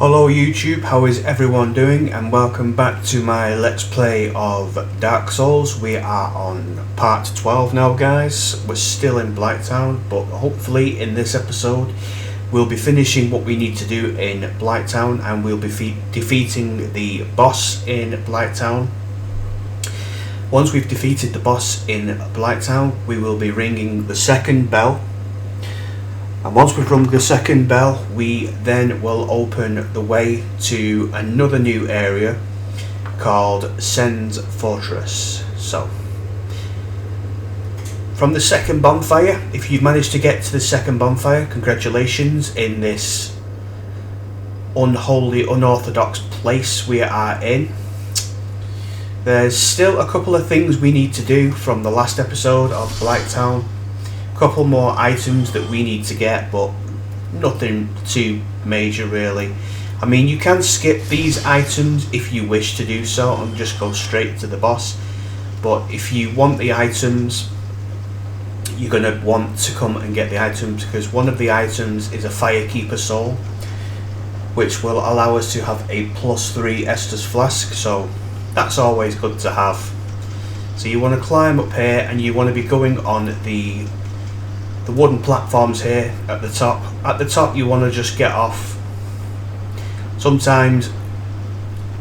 Hello YouTube, how is everyone doing, and welcome back to my Let's Play of Dark Souls. We are on part 12 now, guys. We're still in Blight, but hopefully in this episode we'll be finishing what we need to do in Blight, and we'll be defeating the boss in Blight. Once we've defeated the boss in Blight, we will be ringing the second bell. And once we've rung the second bell, we then will open the way to another new area called Sen's Fortress. So, from the second bonfire, if you've managed to get to the second bonfire, congratulations in this unholy, unorthodox place we are in. There's still a couple of things we need to do from the last episode of Blight Town. Couple more items that we need to get, but nothing too major really. I mean, you can skip these items if you wish to do so and just go straight to the boss, but if you want the items, you're going to want to come and get the items, because one of the items is a Firekeeper Soul, which will allow us to have a +3 Estus Flask, so that's always good to have. So you want to climb up here and you want to be going on the wooden platforms here at the top. At the top you want to just get off. Sometimes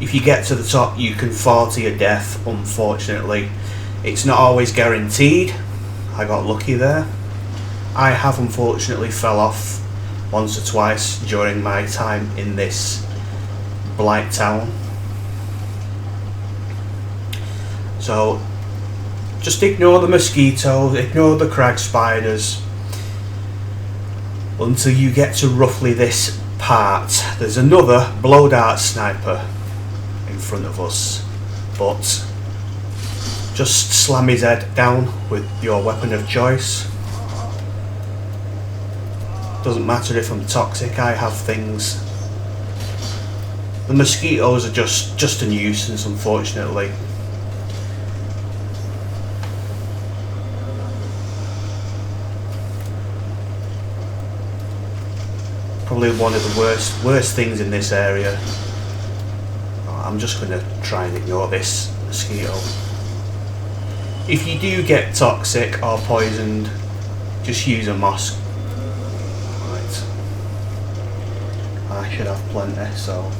if you get to the top you can fall to your death, unfortunately. It's not always guaranteed. I got lucky there. I have unfortunately fell off once or twice during my time in this Blight Town. So just ignore the mosquitoes, ignore the crag spiders until you get to roughly this part. There's another blow dart sniper in front of us, but just slam his head down with your weapon of choice. Doesn't matter if I'm toxic, I have things. The mosquitoes are just a nuisance, unfortunately. Probably one of the worst things in this area. I'm just going to try and ignore this mosquito. If you do get toxic or poisoned, just use a moss. Right. I should have plenty, so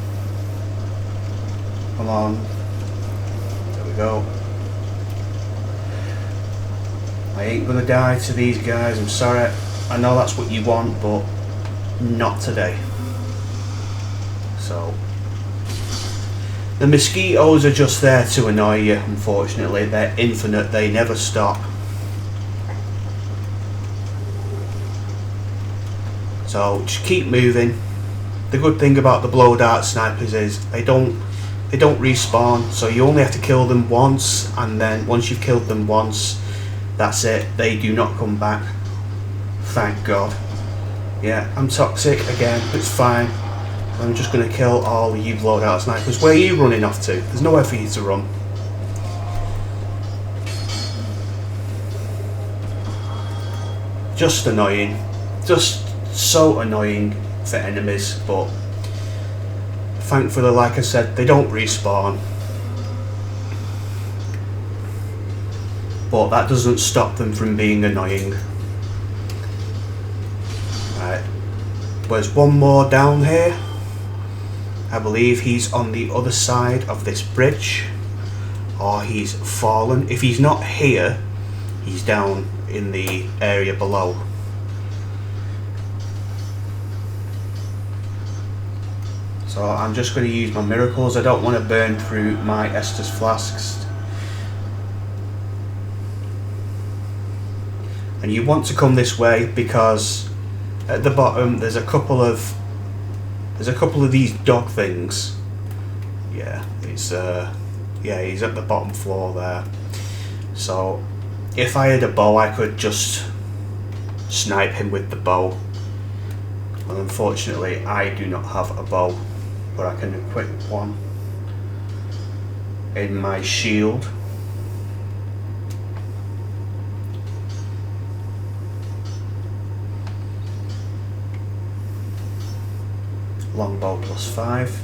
come on. There we go. I ain't going to die to these guys, I'm sorry. I know that's what you want, but not today. So the mosquitoes are just there to annoy you, unfortunately. They're infinite, they never stop. So just keep moving. The good thing about the blow dart snipers is they don't respawn, so you only have to kill them once, and then once you've killed them once, that's it. They do not come back. Thank God. Yeah, I'm toxic again, it's fine. I'm just going to kill all you blow dart snipers. Where are you running off to? There's nowhere for you to run. Just annoying. Just so annoying for enemies, but thankfully, like I said, they don't respawn. But that doesn't stop them from being annoying. Right. There's one more down here. I believe he's on the other side of this bridge, or he's fallen. If he's not here, he's down in the area below. So I'm just going to use my miracles. I don't want to burn through my Estus flasks. And you want to come this way because at the bottom there's a couple of these dog things. Yeah, he's at the bottom floor there. So if I had a bow, I could just snipe him with the bow. Well, unfortunately, I do not have a bow, but I can equip one in my shield. Longbow +5.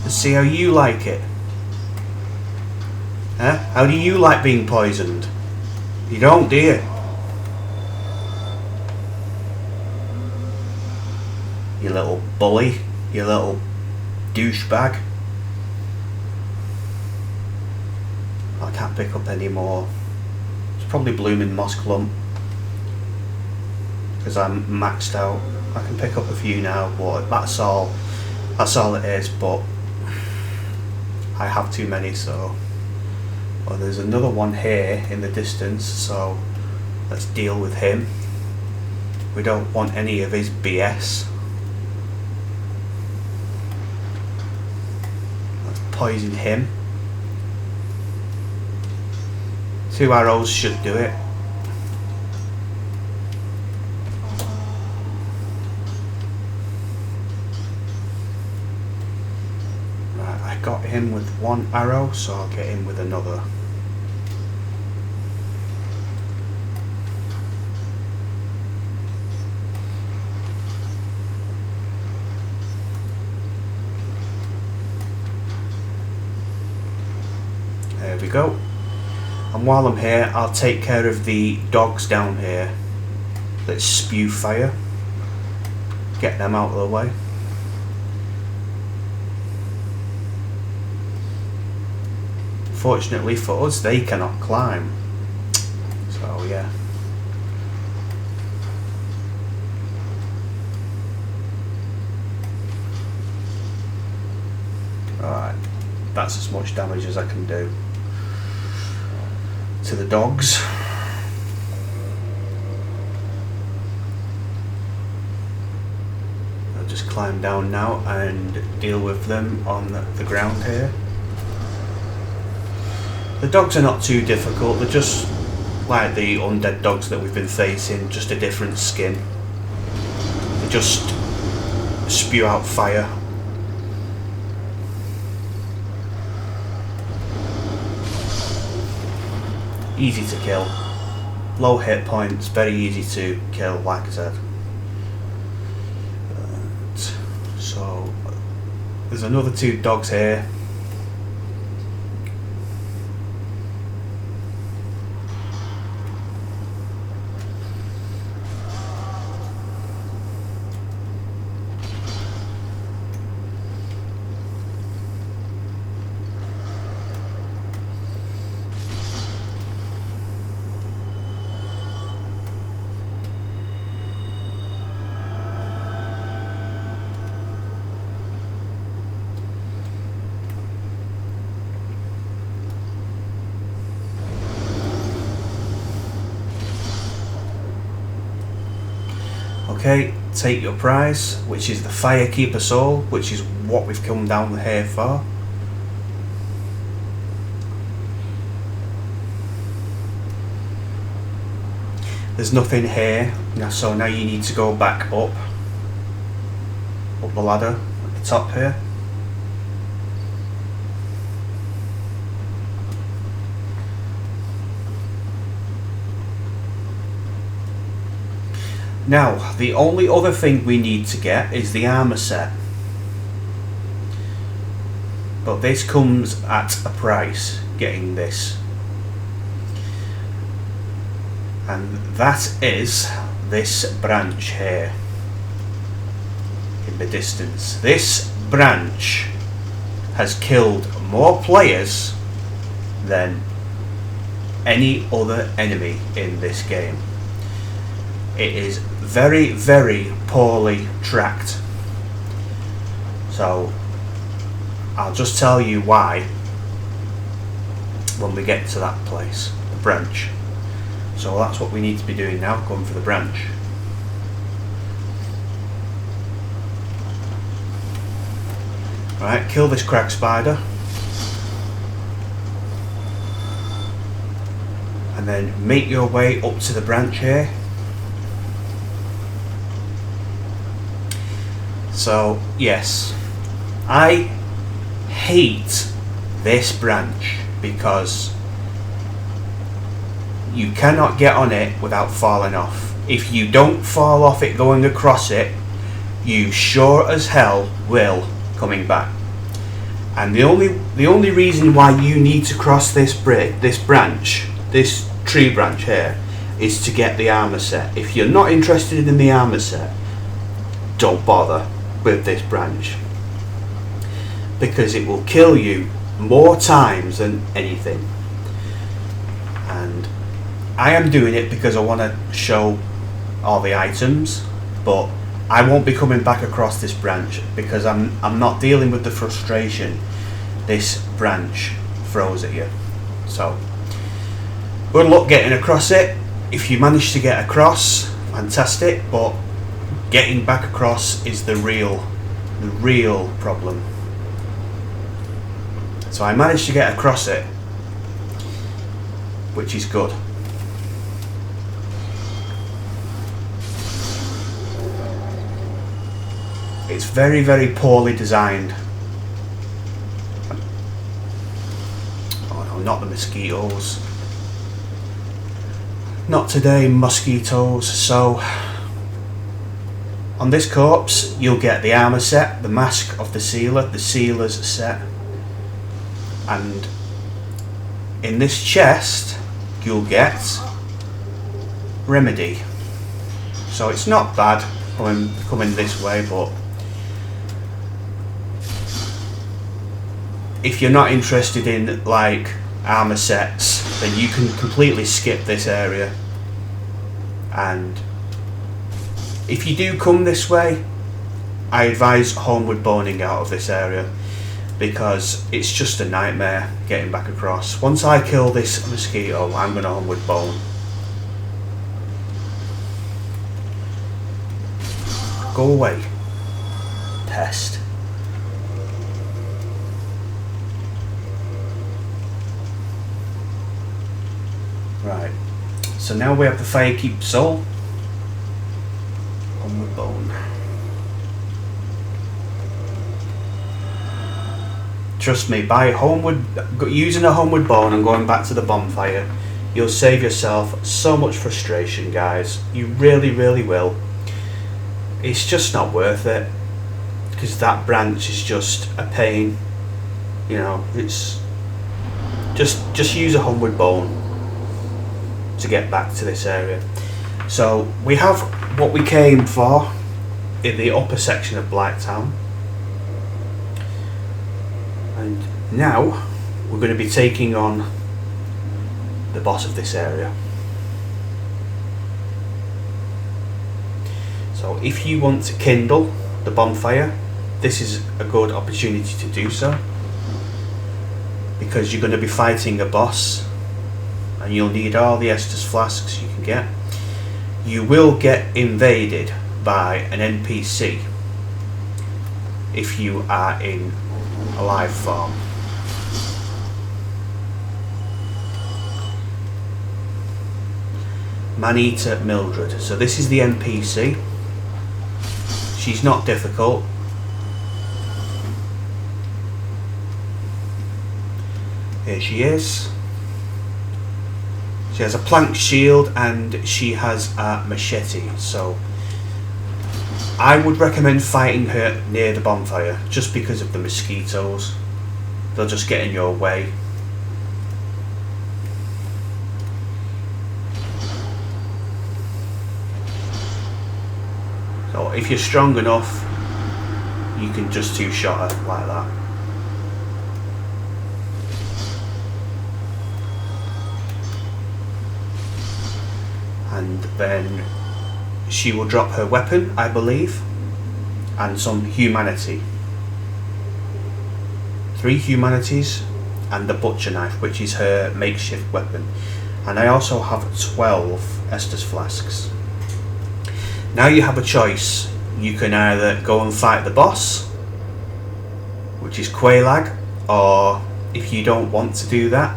See how you like it. Huh? How do you like being poisoned? You don't, do you? You little bully. You little douchebag. I can't pick up any more. It's probably blooming moss clump, because I'm maxed out. I can pick up a few now, but that's all it is. But I have too many, so... Well, there's another one here in the distance, so let's deal with him. We don't want any of his BS. Let's poison him. 2 arrows should do it. Got him with 1 arrow, so I'll get him with another. There we go. And while I'm here, I'll take care of the dogs down here that spew fire. Get them out of the way. Fortunately for us, they cannot climb. So yeah. Alright, that's as much damage as I can do to the dogs. I'll just climb down now and deal with them on the ground here. The dogs are not too difficult, they're just like the undead dogs that we've been facing, just a different skin. They just spew out fire. Easy to kill. Low hit points, very easy to kill, like I said. So, there's another 2 dogs here. Okay, take your prize, which is the Firekeeper Soul, which is what we've come down here for. There's nothing here, so now you need to go back up the ladder at the top here. Now, the only other thing we need to get is the armour set. But this comes at a price, getting this. And that is this branch here in the distance. This branch has killed more players than any other enemy in this game. It is very, very poorly tracked. So I'll just tell you why when we get to that place, the branch. So that's what we need to be doing now, going for the branch. Right, kill this crag spider. And then make your way up to the branch here. So, yes, I hate this branch because you cannot get on it without falling off. If you don't fall off it going across it, you sure as hell will coming back. And the only reason why you need to cross this branch, this tree branch here, is to get the armor set. If you're not interested in the armor set, don't bother with this branch, because it will kill you more times than anything. And I am doing it because I want to show all the items, but I won't be coming back across this branch because I'm not dealing with the frustration this branch throws at you. So good luck getting across it. If you manage to get across, fantastic, but getting back across is the real problem. So I managed to get across it, which is good. It's very, very poorly designed. Oh no, not the mosquitoes. Not today, mosquitoes. So on this corpse, you'll get the armor set, the mask of the sealer, the sealer's set, and in this chest, you'll get remedy. So it's not bad coming this way, but if you're not interested in like armor sets, then you can completely skip this area. And if you do come this way, I advise homeward boning out of this area, because it's just a nightmare getting back across. Once I kill this mosquito, I'm going to homeward bone. Go away, pest. Right, so now we have the Firekeep soul. Homeward bone. Trust me, by using a homeward bone and going back to the bonfire, you'll save yourself so much frustration, guys. You really, really will. It's just not worth it, because that branch is just a pain. You know, it's just use a homeward bone to get back to this area. So we have what we came for in the upper section of Blight Town, and now we're going to be taking on the boss of this area. So if you want to kindle the bonfire, this is a good opportunity to do so, because you're going to be fighting a boss and you'll need all the Estus flasks you can get. You will get invaded by an NPC if you are in a live form. Maneater Mildred. So this is the NPC. She's not difficult. Here she is. She has a plank shield and she has a machete, so I would recommend fighting her near the bonfire, just because of the mosquitoes. They'll just get in your way. So if you're strong enough, you can just two-shot her like that. And then she will drop her weapon, I believe, and some humanity. 3 humanities and the butcher knife, which is her makeshift weapon. And I also have 12 Estus flasks. Now you have a choice. You can either go and fight the boss which is Quelaag, or if you don't want to do that,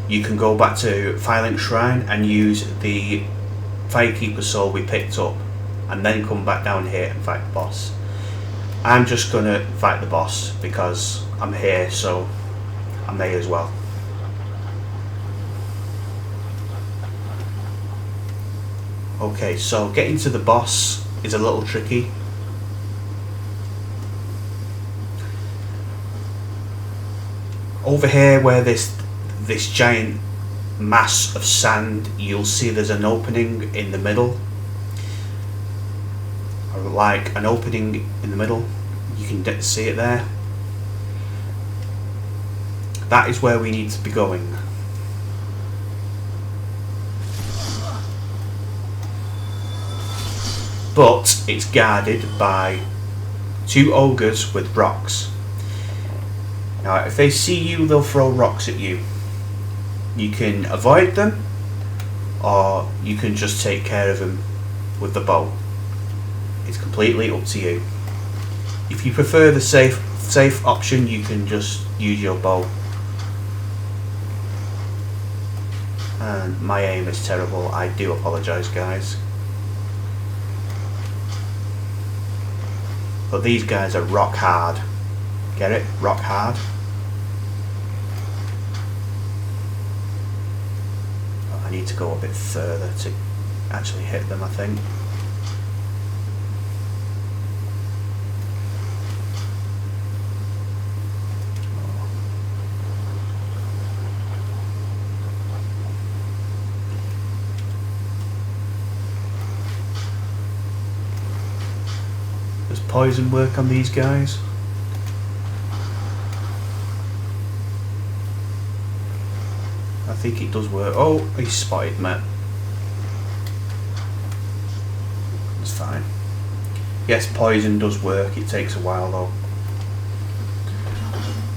you can go back to Violent Shrine and use the Firekeeper soul we picked up, and then come back down here and fight the boss. I'm just gonna fight the boss because I'm here, so I may as well. Okay, so getting to the boss is a little tricky. Over here where this giant mass of sand, you'll see there's an opening in the middle. Or like an opening in the middle. You can see it there. That is where we need to be going. But it's guarded by 2 ogres with rocks. Now if they see you, they'll throw rocks at you. You can avoid them, or you can just take care of them with the bow. It's completely up to you. If you prefer the safe option, you can just use your bow. And my aim is terrible, I do apologise guys. But these guys are rock hard. Get it? Rock hard. Oh, I need to go a bit further to actually hit them, I think. Does poison work on these guys? I think it does work. Oh, he spotted me. It's fine. Yes, poison does work. It takes a while though.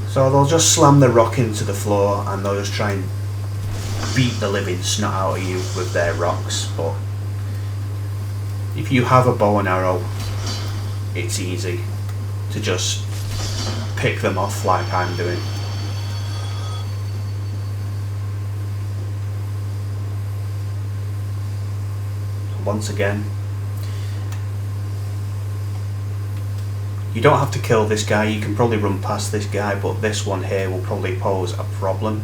So they'll just slam the rock into the floor and they'll just try and beat the living snot out of you with their rocks. But if you have a bow and arrow, it's easy to just pick them off like I'm doing. Once again, you don't have to kill this guy, you can probably run past this guy, but this one here will probably pose a problem.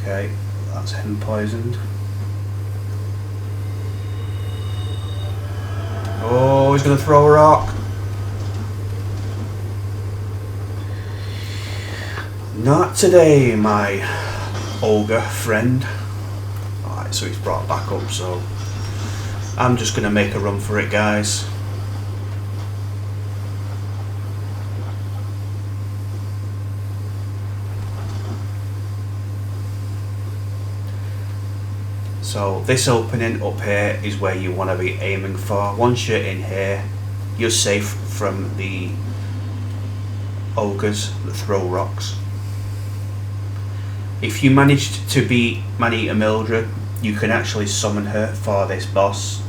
Okay, that's him poisoned. Oh, he's going to throw a rock. Not today, my ogre friend. Alright, so he's brought back up, so I'm just going to make a run for it, guys. So this opening up here is where you want to be aiming for. Once you're in here, you're safe from the ogres that throw rocks. If you managed to beat Man-Eater Mildred, you can actually summon her for this boss,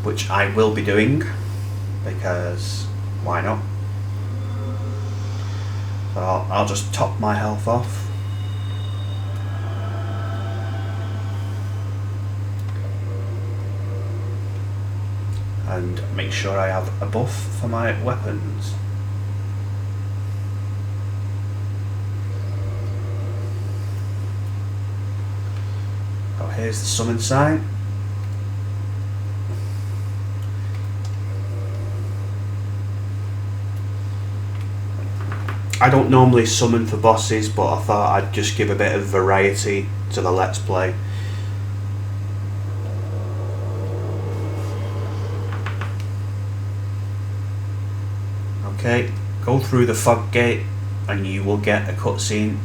which I will be doing, because why not? So I'll just top my health off. And make sure I have a buff for my weapons. Oh, here's the summon sign. I don't normally summon for bosses, but I thought I'd just give a bit of variety to the Let's Play. Okay, go through the fog gate and you will get a cutscene.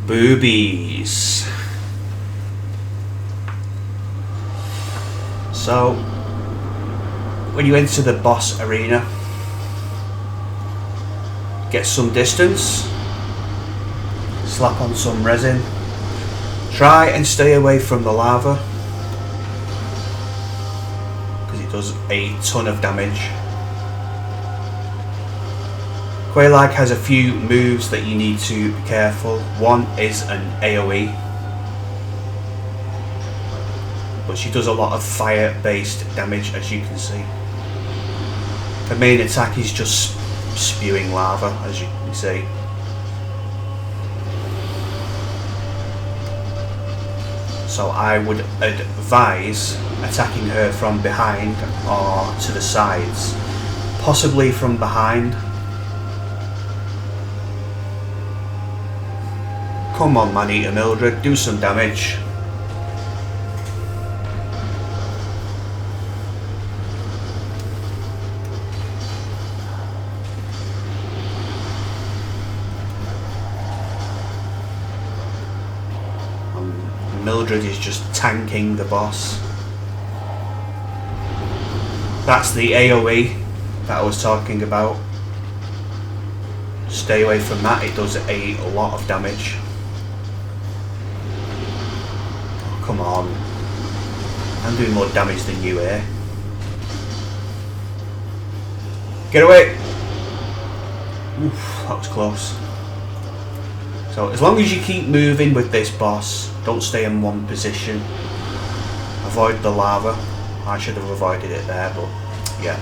Boobies. So, when you enter the boss arena, get some distance, slap on some resin, try and stay away from the lava because it does a ton of damage. Quelaag has a few moves that you need to be careful. One is an AoE, but she does a lot of fire based damage, as you can see. Her main attack is just spewing lava, as you can see. So I would advise attacking her from behind or to the sides, possibly from behind. Come on, man-eater Mildred, do some damage. Mildred is just tanking the boss. That's the AoE that I was talking about. Stay away from that, it does a lot of damage. Come on. I'm doing more damage than you here. Get away! Oof, that was close. So as long as you keep moving with this boss, don't stay in one position. Avoid the lava. I should have avoided it there, but yeah.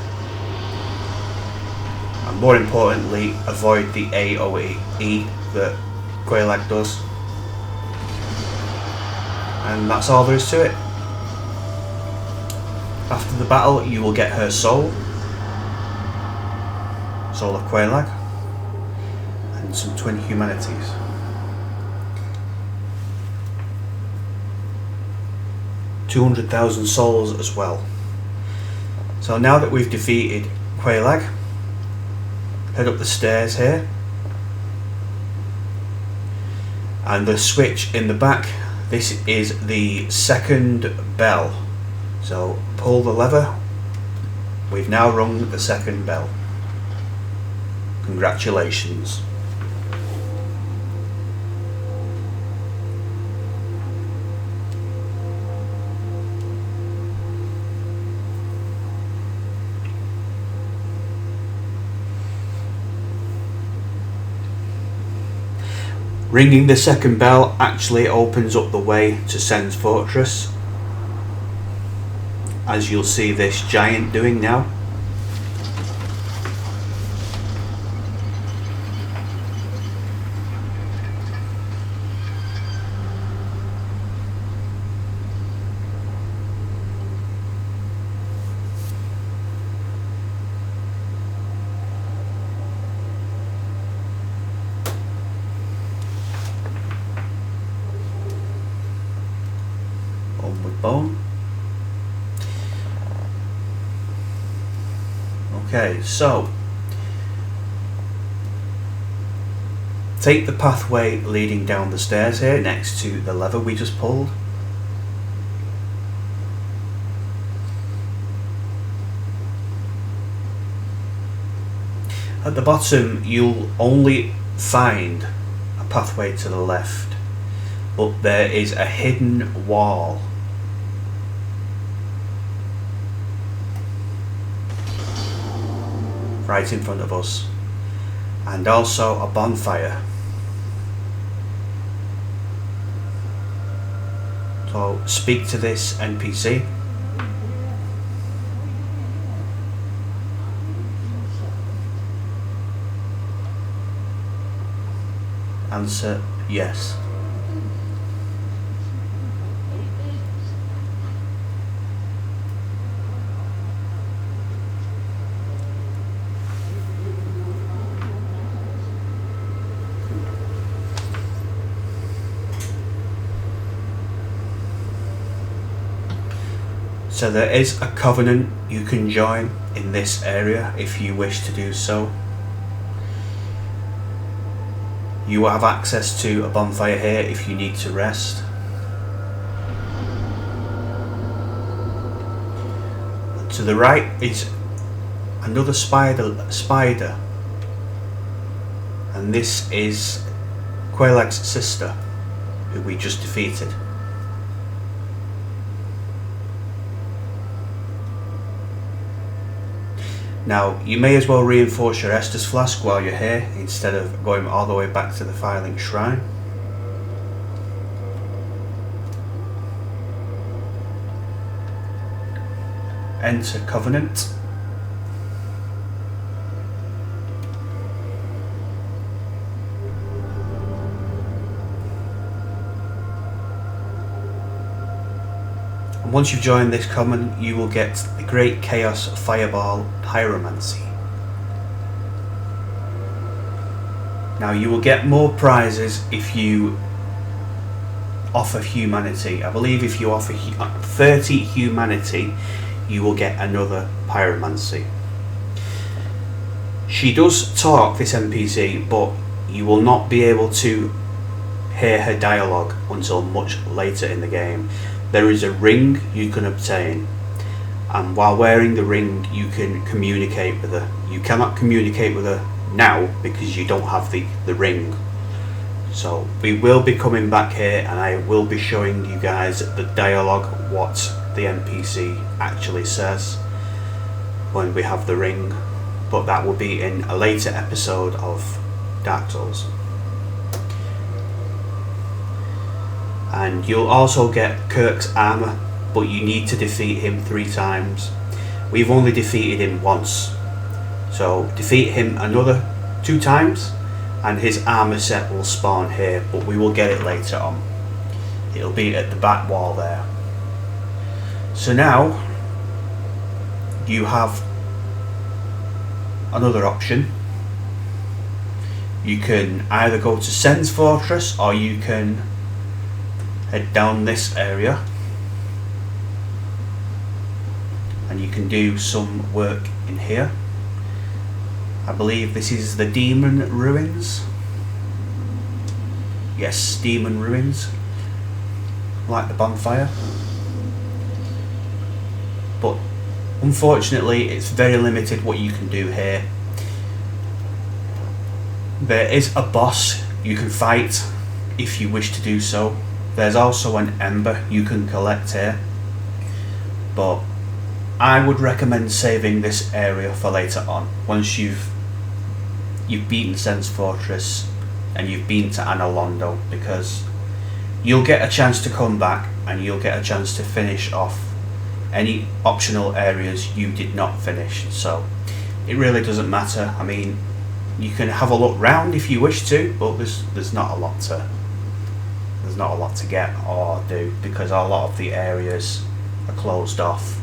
And more importantly, avoid the AoE that Quelaag does. And that's all there is to it. After the battle, you will get her soul. Soul of Quelaag. And some twin humanities. $200,000 souls as well. So now that we've defeated Quelaag, head up the stairs here. And the switch in the back, this is the second bell. So pull the lever. We've now rung the second bell. Congratulations. Ringing the second bell actually opens up the way to Sen's Fortress, as you'll see this giant doing now. Bone. Okay, so take the pathway leading down the stairs here next to the lever we just pulled. At the bottom you'll only find a pathway to the left, but there is a hidden wall. right in front of us, and also a bonfire. So speak to this NPC. Answer yes. So there is a covenant you can join in this area if you wish to do so. You will have access to a bonfire here if you need to rest. To the right is another spider, and this is Quelaag's sister, who we just defeated. Now, you may as well reinforce your Estus flask while you're here, instead of going all the way back to the Filing Shrine. Enter Covenant. And once you've joined this covenant, you will get the Great Chaos Fireball Pyromancy. Now, you will get more prizes if you offer humanity. I believe if you offer 30 humanity, you will get another pyromancy. She does talk, this NPC, but you will not be able to hear her dialogue until much later in the game. There is a ring you can obtain, and while wearing the ring you can communicate with her. You cannot communicate with her now because you don't have the ring. So we will be coming back here and I will be showing you guys the dialogue, what the NPC actually says when we have the ring, but that will be in a later episode of Dark Souls. And you'll also get Kirk's armour, but you need to defeat him 3 times. We've only defeated him once, so defeat him another 2 times and his armour set will spawn here, but we will get it later on. It'll be at the back wall there. So now you have another option. You can either go to Sen's Fortress or you can head down this area and you can do some work in here. I believe this is the Demon Ruins. Yes, Demon Ruins. Like the bonfire. But unfortunately it's very limited what you can do here. There is a boss you can fight if you wish to do so. There's also an ember you can collect here, but I would recommend saving this area for later on. Once you've beaten Sen's Fortress and you've been to Analondo, because you'll get a chance to come back and you'll get a chance to finish off any optional areas you did not finish. So it really doesn't matter. I mean, you can have a look round if you wish to, but there's not a lot to get or do, because a lot of the areas are closed off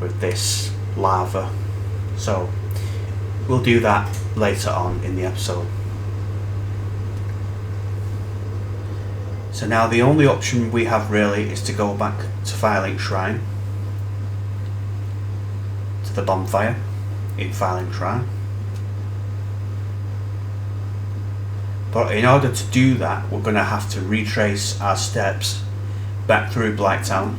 with this lava. So we'll do that later on in the episode. So now the only option we have really is to go back to Filing Shrine, to the bonfire in Filing Shrine. But in order to do that, we're going to have to retrace our steps back through Blight Town.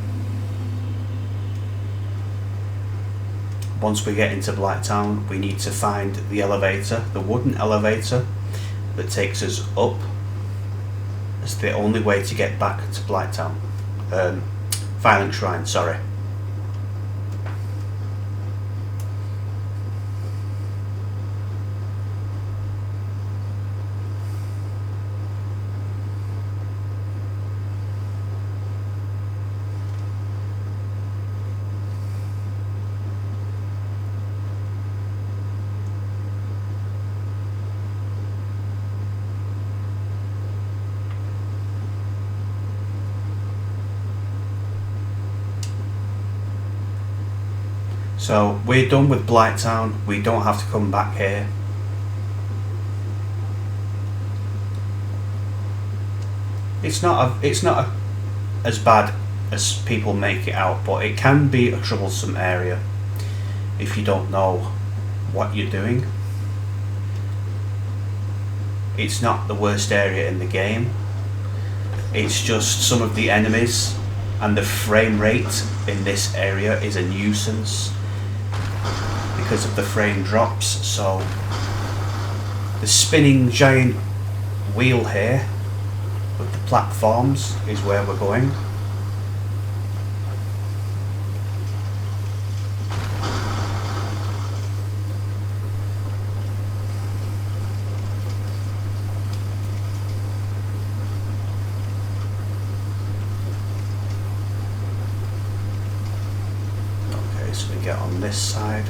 Once we get into Blight Town, we need to find the elevator, the wooden elevator that takes us up. It's the only way to get back to Blight Town. Filing Shrine, sorry. So we're done with Blight Town. We don't have to come back here. It's not as bad as people make it out, but it can be a troublesome area if you don't know what you're doing. It's not the worst area in the game. It's just some of the enemies and the frame rate in this area is a nuisance because of the frame drops. So the spinning giant wheel here with the platforms is where we're going. Okay, so we get on this side.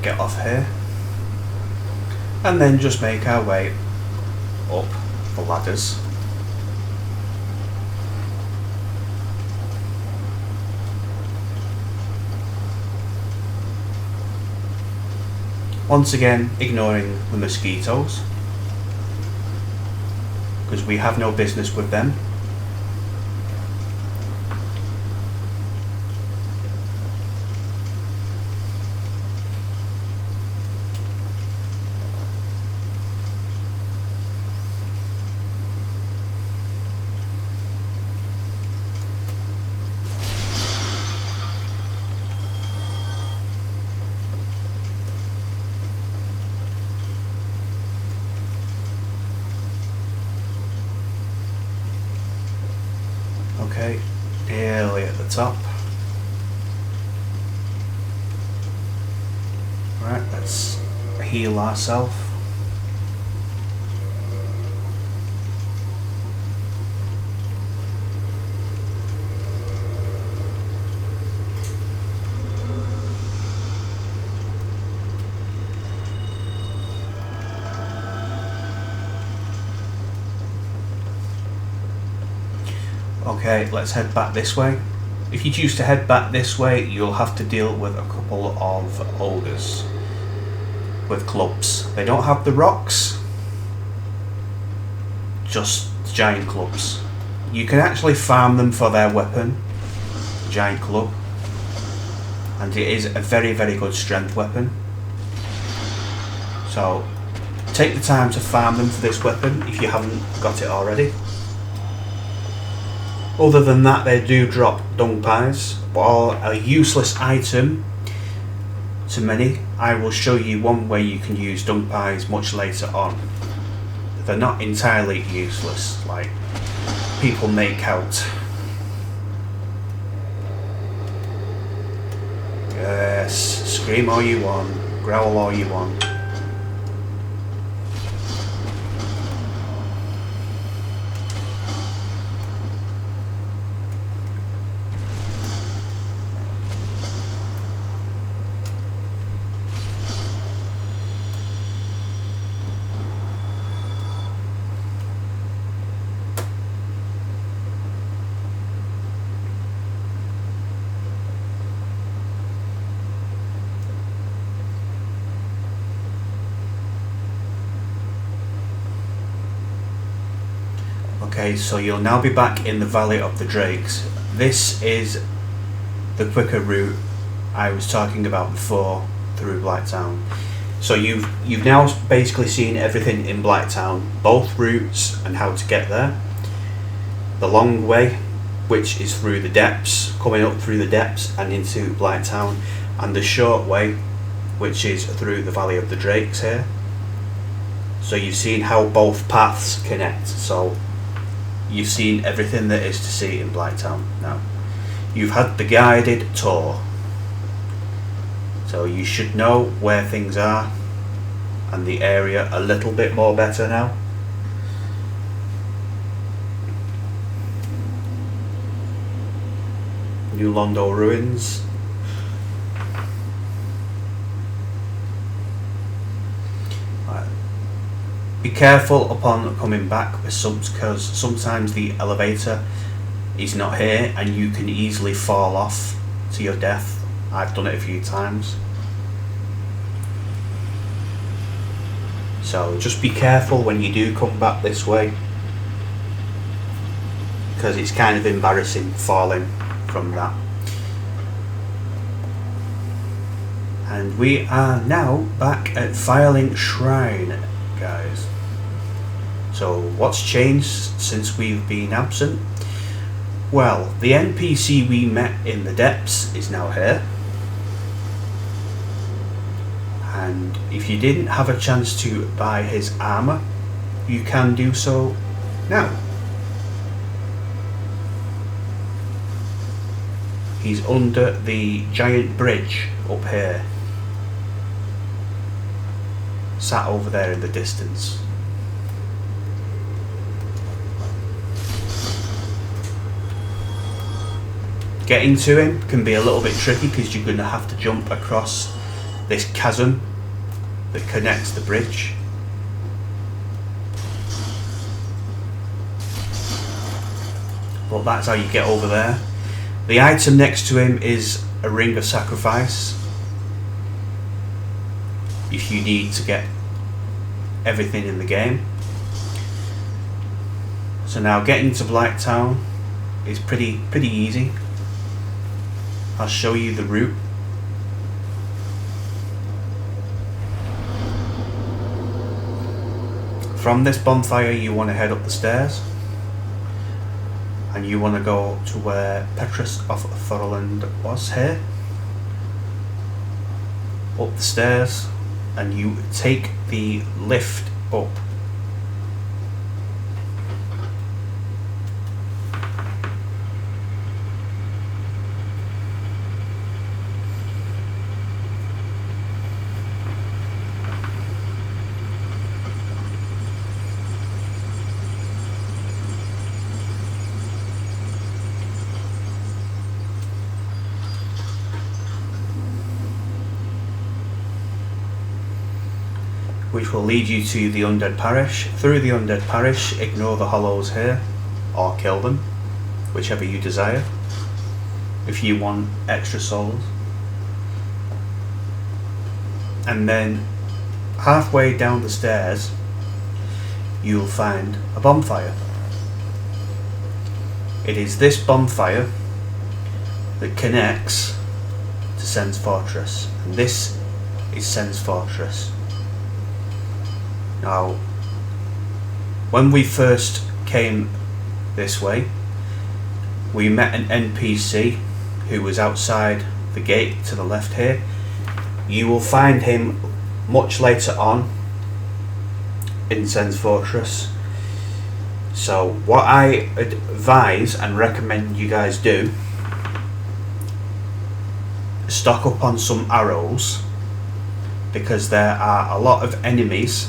Get off here and then just make our way up the ladders. Once again, ignoring the mosquitoes because we have no business with them. Okay, nearly at the top. Right, let's heal ourselves. Okay, let's head back this way. If you choose to head back this way, you'll have to deal with a couple of ogres with clubs. They don't have the rocks, just giant clubs. You can actually farm them for their weapon, giant club, and it is a very, very good strength weapon. So take the time to farm them for this weapon if you haven't got it already. Other than that, they do drop dung pies, or a useless item to many. I will show you one way you can use dung pies much later on. They're not entirely useless like people make out. Yes, scream all you want, growl all you want. Okay, so you'll now be back in the Valley of the Drakes. This is the quicker route I was talking about before through Blight Town. So you've now basically seen everything in Blight Town, both routes and how to get there. The long way, which is through the depths, coming up through the depths and into Blight Town, and the short way, which is through the Valley of the Drakes here. So you've seen how both paths connect. So you've seen everything there is to see in Blight Town now. You've had the guided tour, so you should know where things are and the area a little bit more better now. New Londo ruins. Be careful upon coming back because sometimes the elevator is not here and you can easily fall off to your death. I've done it a few times. So just be careful when you do come back this way, because it's kind of embarrassing falling from that. And we are now back at Firelink Shrine, guys. So what's changed since we've been absent? Well, the NPC we met in the depths is now here. And if you didn't have a chance to buy his armour, you can do so now. He's under the giant bridge up here, sat over there in the distance. Getting to him can be a little bit tricky because you're going to have to jump across this chasm that connects the bridge. Well, that's how you get over there. The item next to him is a ring of sacrifice, if you need to get everything in the game. So now getting to Blight Town is pretty easy. I'll show you the route. From this bonfire you want to head up the stairs, and you want to go to where Petrus of Thorland was here. Up the stairs, and you take the lift up. Which will lead you to the undead parish. Through the undead parish, ignore the hollows here, or kill them, whichever you desire, if you want extra souls. And then halfway down the stairs you'll find a bonfire. It is this bonfire that connects to Sen's Fortress, and this is Sen's Fortress. Now, when we first came this way, we met an NPC who was outside the gate to the left here. You will find him much later on in Sen's Fortress. So what I advise and recommend you guys do, stock up on some arrows, because there are a lot of enemies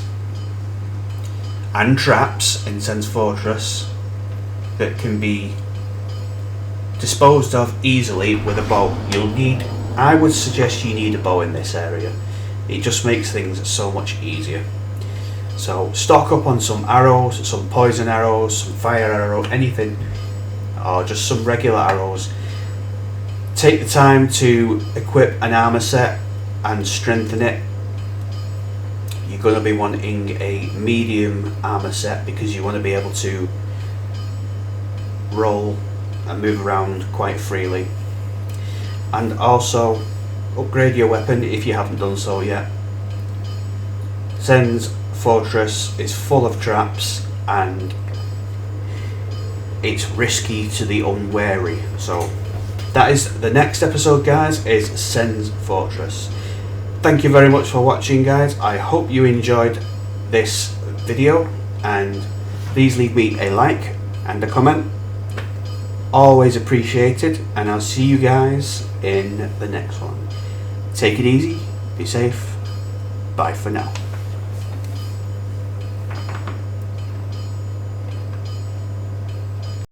and traps in Sen's Fortress that can be disposed of easily with a bow. I would suggest you need a bow in this area. It just makes things so much easier. So stock up on some arrows, some poison arrows, some fire arrow, anything, or just some regular arrows. Take the time to equip an armor set and strengthen it. You're going to be wanting a medium armor set because you want to be able to roll and move around quite freely. And also upgrade your weapon if you haven't done so yet. Sen's Fortress is full of traps and it's risky to the unwary. So that is the next episode, guys, is Sen's Fortress. Thank you very much for watching, guys. I hope you enjoyed this video, and please leave me a like and a comment. Always appreciated, and I'll see you guys in the next one. Take it easy, be safe, bye for now.